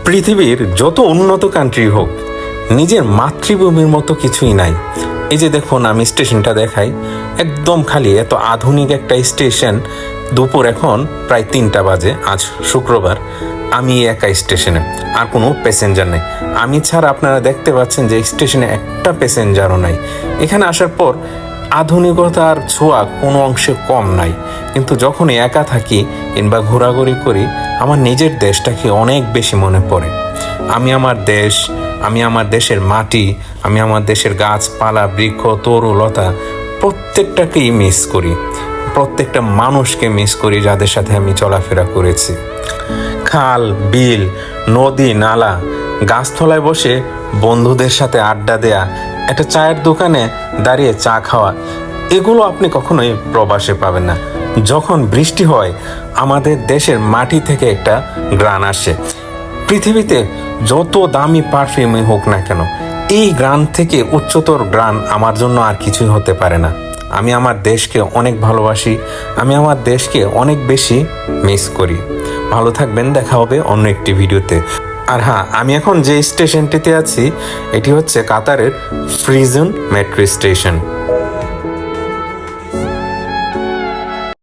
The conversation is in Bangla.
পৃথিবীর যত উন্নত কান্ট্রি হোক, নিজের মাতৃভূমির মতো কিছুই নাই। এই যে দেখুন, আমি স্টেশনটা দেখাই, একদম খালি। এত আধুনিক একটা স্টেশন। দুপুর এখন প্রায় 3টা বাজে, আজ শুক্রবার। আমি একা স্টেশনে, আর কোনো প্যাসেঞ্জার নেই। আমি ছাড়া আপনারা দেখতে পাচ্ছেন যে স্টেশনে একটা প্যাসেঞ্জারও নাই। এখানে আসার পর আধুনিকতার ছোঁয়া কোনো অংশে কম নাই। কিন্তু যখন একা থাকি কিংবা ঘোরাঘুরি করি, আমার নিজের দেশটাকে অনেক বেশি মনে পড়ে। আমি আমার দেশ, আমি আমার দেশের মাটি, আমি আমার দেশের গাছপালা, বৃক্ষ, তরুলতা প্রত্যেকটাকেই মিস করি। প্রত্যেকটা মানুষকে মিস করি যাদের সাথে আমি চলাফেরা করেছি। খাল, বিল, নদী, নালা, গাছতলায় বসে বন্ধুদের সাথে আড্ডা দেয়া, একটা চায়ের দোকানে দাঁড়িয়ে চা খাওয়া, এগুলো আপনি কখনোই প্রবাসে পাবেন না। যখন বৃষ্টি হয়, আমাদের দেশের মাটি থেকে একটা গ্রান আসে। পৃথিবীতে যত দামি পারফিউমই হোক না কেন, এই গ্রান থেকে উচ্চতর গ্রান আমার জন্য আর কিছুই হতে পারে না। আমি আমার দেশকে অনেক ভালোবাসি, আমি আমার দেশকে অনেক বেশি মিস করি। ভালো থাকবেন, দেখা হবে অন্য একটি ভিডিওতে। আর হ্যাঁ, আমি এখন যে স্টেশনটিতে আছি, এটি হচ্ছে কাতারের ফ্রিজুন মেট্রো স্টেশন।